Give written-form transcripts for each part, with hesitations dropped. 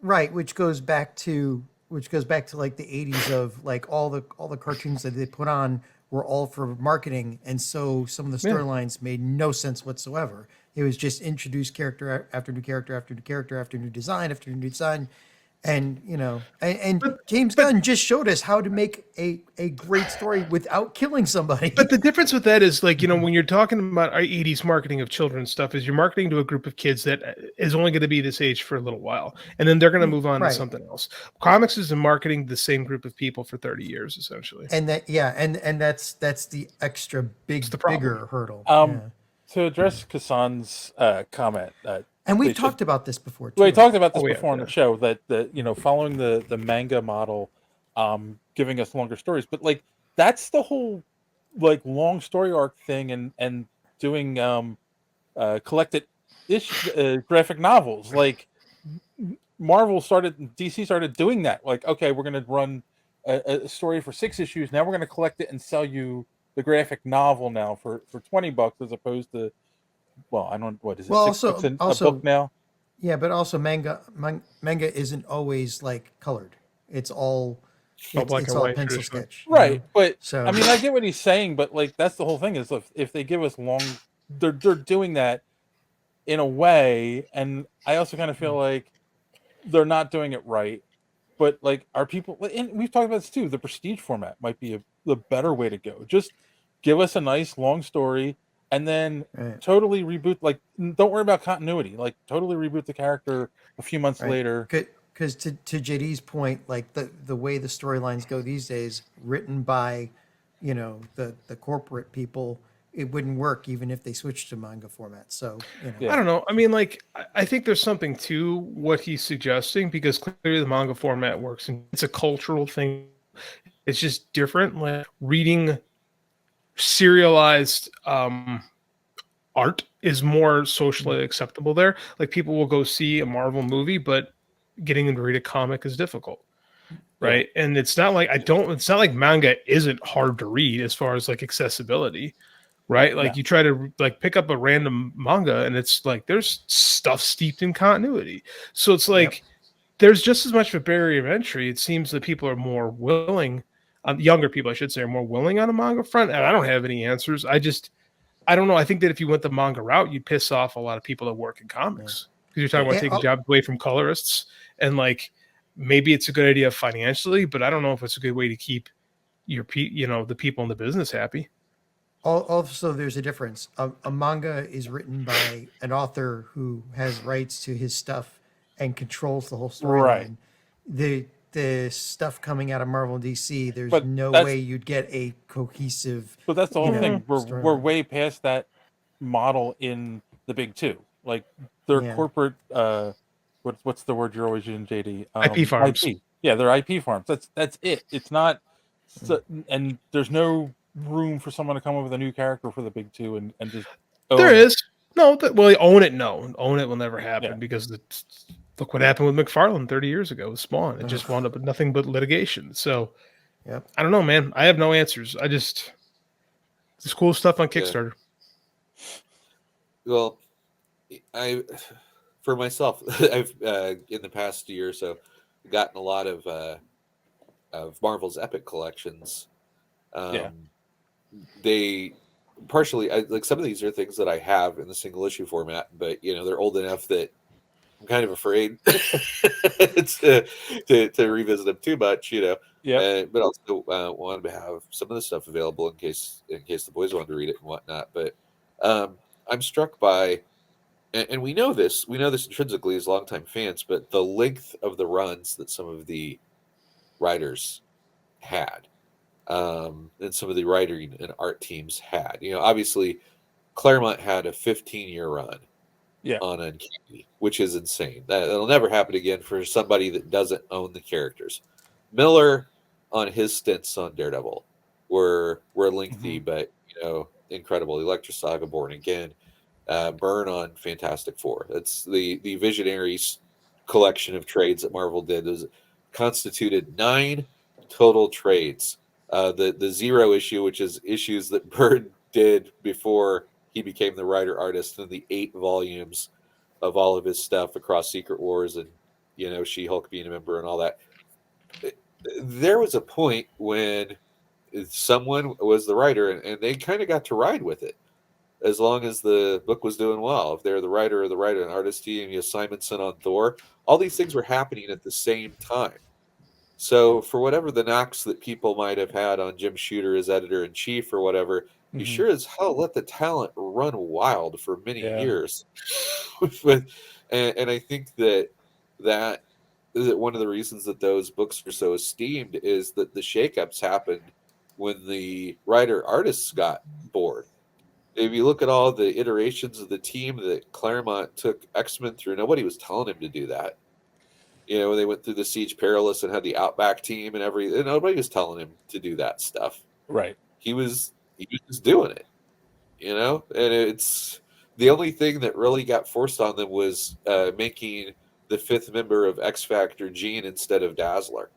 Right, which goes back to like the 80s of like all the cartoons that they put on were all for marketing, and so some of the Yeah. storylines made no sense whatsoever. It was just introduce after new character after new character after new design, and and But James but Gunn just showed us how to make a great story without killing But somebody. the difference with that is like, when you're talking about our 80s marketing of children's stuff is you're marketing to a group of kids that is only going to be this age for a little while and then they're going to move on to Right. something else. Comics is marketing the same group of people for 30 years essentially. And and that's the extra It's the big problem. bigger hurdle. Um, Yeah. to address Kassan's comment, And they we've should. talked about this before We too. talked about this Oh yeah, before on the yeah. show that following the manga model, giving us longer stories, but like that's the whole like long story arc thing, and doing collected graphic novels. Like DC started doing that. Like, okay, we're going to run a story for 6 issues. Now we're going to collect it and sell you the graphic novel now for $20 as opposed to, well, I don't, what is it, Well, $6 a book now? yeah, but also manga isn't always like colored. It's all All black it's and all white pencil traditionally. sketch, Right, but I So mean, I get what he's saying, but like that's the whole thing is if they give us they're doing that in a way, and I also kind of feel like they're not doing it right. But like, are people? And we've talked about this too. The prestige format might be the better way to go. Just give us a nice long story, and then right, totally reboot. Like, don't worry about continuity. Like, totally reboot the character a few months right. later. Because to JD's point, like the way the storylines go these days, written by, the corporate people, it wouldn't work even if they switched to manga format. So I Yeah, don't know. I mean, like, I think there's something to what he's suggesting because clearly the manga format works and it's a cultural thing. It's just different. Like reading serialized art is more socially acceptable there. Like people will go see a Marvel movie, but getting them to read a comic is difficult. yeah, Right. And it's not like manga isn't hard to read as far as like accessibility. Right. no, Like you try to like pick up a random manga and it's like there's stuff steeped in continuity. So it's yep. like there's just as much of a barrier of entry. It seems that people are more willing, younger people, I should say, are more willing on a manga front. And I don't have any answers. I don't know. I think that if you went the manga route, you'd piss off a lot of people that work in Yeah. comics because you're talking yeah. about Yeah, taking jobs away from colorists. And like maybe it's a good idea financially, but I don't know if it's a good way to keep the people in the business happy. Also, there's a difference. A manga is written by an author who has rights to his stuff and controls the whole Right. storyline. The stuff coming out of Marvel and DC, there's But no way that's you'd get a cohesive, but that's the whole thing. We're storyline. way past that model in the big two. Like their Yeah. corporate what's the word you're always using, JD? IP farms. IP. Yeah, they're IP farms. That's it. It's not so, and there's no room for someone to come up with a new character for the big two and just There own it. is. No, well, own it. No, own it will never Yeah. happen because look what happened with McFarlane 30 years ago with Spawn. It just Ugh. wound up with nothing but litigation. So Yep. I don't know, man. I have no answers. This cool stuff on Yeah. Kickstarter. Well, I, for myself, I've in the past year or so gotten a lot of Marvel's Epic collections. Yeah. They partially like some of these are things that I have in the single issue format, but they're old enough that I'm kind of afraid to revisit them too much, Yep. but also wanted to have some of the stuff available in case the boys wanted to read it and whatnot. But I'm struck by, and we know this intrinsically as longtime fans, but the length of the runs that some of the writers had, and some of the writing and art teams had. Obviously, Claremont had a 15-year run Yeah. on Uncanny, which is insane. That'll never happen again for somebody that doesn't own the characters. Miller on his stints on Daredevil were lengthy, but incredible. Electra Saga, Born Again, Byrne on Fantastic Four. That's the Visionaries collection of trades that Marvel did. Was constituted 9 total trades. The zero issue, which is issues that Byrne did before he became the writer artist, and the 8 volumes of all of his stuff across Secret Wars and She-Hulk being a member and all that. There was a point when someone was the writer, and they kind of got to ride with it as long as the book was doing well. If they're the writer and artist team, Simonson on Thor, all these things were happening at the same time. So for whatever the knocks that people might have had on Jim Shooter as editor-in-chief or whatever, you sure as hell let the talent run wild for many years. and I think that one of the reasons that those books are so esteemed is that the shakeups happened when the writer-artists got bored. If you look at all the iterations of the team that Claremont took X-Men through, nobody was telling him to do that. When they went through the Siege Perilous and had the Outback team and everything, nobody was telling him to do that stuff. Right. He was just doing it, and it's the only thing that really got forced on them was making the fifth member of X Factor Gene instead of Dazzler.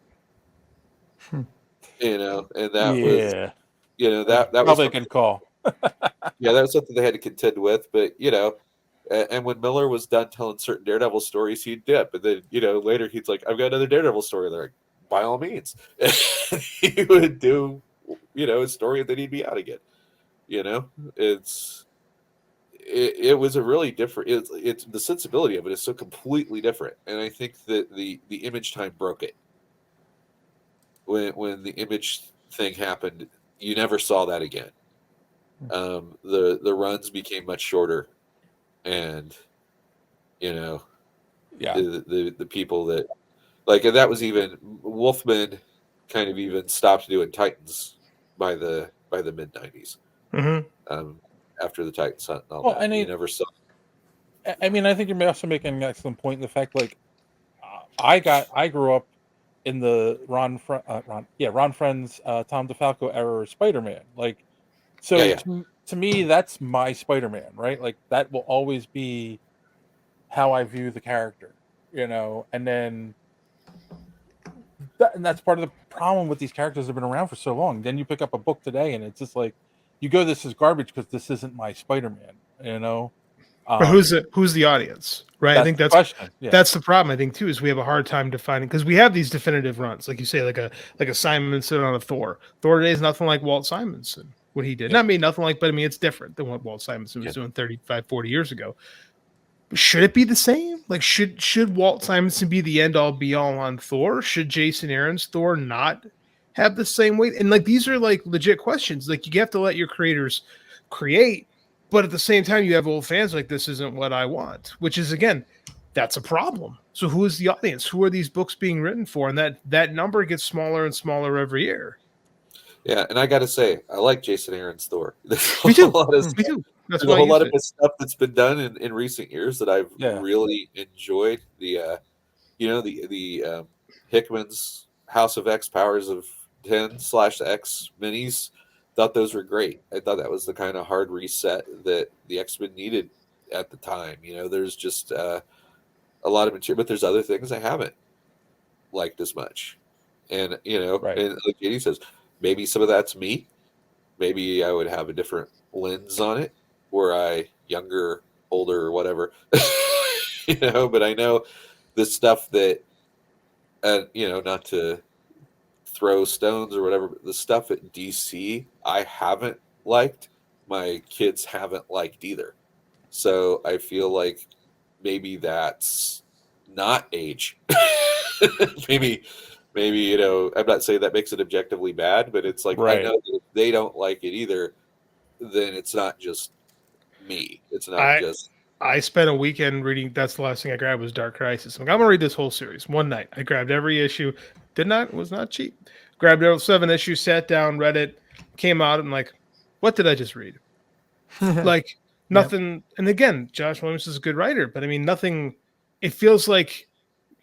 And that was, that probably was a good call. Yeah, that was something they had to contend with. But and when Miller was done telling certain Daredevil stories, he'd dip. And then later he's like, "I've got another Daredevil story." They're like, "By all means," he would do a story, and then he'd be out again. It was a really different. It's the sensibility of it is so completely different, and I think that the Image time broke it. When the Image thing happened, you never saw that again. The runs became much shorter, and the people that and that was even Wolfman kind of even stopped doing Titans by the mid 90s. After the Titans hunt and all that, you never saw. I mean, I think you're also making an excellent point in the fact, I grew up in the Ron Friends, Tom DeFalco era of Spider-Man. To me, that's my Spider-Man, right? Like that will always be how I view the character, and then and that's part of the problem with these characters that have been around for so long. Then you pick up a book today, and it's just like you go, "This is garbage" because this isn't my Spider-Man, But who's the audience, right? I think that's the problem. I think too is we have a hard time defining because we have these definitive runs, like you say, like a Simonson on a Thor. Thor today is nothing like Walt Simonson, what he did. Not nothing like, but I mean it's different than what Walt Simonson was doing 35, 40 years ago. Should it be the same? Like should Walt Simonson be the end all be all on Thor? Should Jason Aaron's Thor not have the same weight? And these are legit questions. Like you have to let your creators create. But at the same time, you have old fans like, this isn't what I want, which is, again, that's a problem. So who is the audience? Who are these books being written for? And that number gets smaller and smaller every year. Yeah, and I got to say, I like Jason Aaron's Thor. Me too. That's a whole lot of good stuff that's been done in recent years that I've really enjoyed. The Hickman's House of X Powers of 10/X minis. Thought those were great. I thought that was the kind of hard reset that the X-Men needed at the time. There's just a lot of material, but there's other things I haven't liked as much. And, and like Katie says, maybe some of that's me. Maybe I would have a different lens on it, were I younger, older, or whatever. But I know the stuff that, not to throw stones or whatever, but the stuff at DC I haven't liked, my kids haven't liked either. So I feel like maybe that's not age. maybe I'm not saying that makes it objectively bad, but it's like I know that if they don't like it either, then it's not just me. It's not just. I spent a weekend reading. That's the last thing I grabbed was Dark Crisis. I'm gonna read this whole series one night. I grabbed every issue. Was not cheap. Grabbed 7 issues, sat down, read it, came out, and what did I just read? Nothing. Yep. And again, Josh Williams is a good writer, but I mean, nothing. It feels like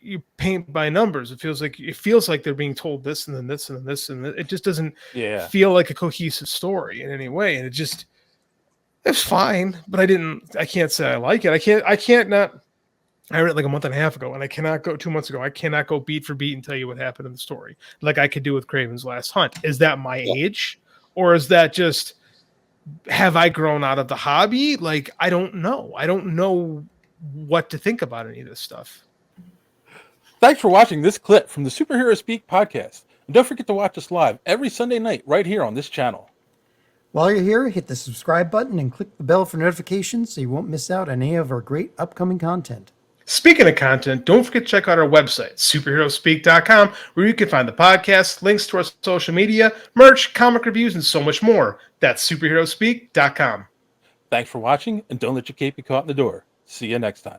you paint by numbers. It feels like they're being told this and then this and then this, and it just doesn't feel like a cohesive story in any way. And it's fine, but I can't say I like it. I can't not. I read it a month and a half ago, and I cannot go 2 months ago. I cannot go beat for beat and tell you what happened in the story like I could do with Kraven's Last Hunt. Is that my age, or is that just have I grown out of the hobby? I don't know. I don't know what to think about any of this stuff. Thanks for watching this clip from the Superhero Speak podcast. And don't forget to watch us live every Sunday night right here on this channel. While you're here, hit the subscribe button and click the bell for notifications so you won't miss out on any of our great upcoming content. Speaking of content, don't forget to check out our website, superheroespeak.com, where you can find the podcast, links to our social media, merch, comic reviews, and so much more. That's superheroespeak.com. Thanks for watching, and don't let your cape be caught in the door. See you next time.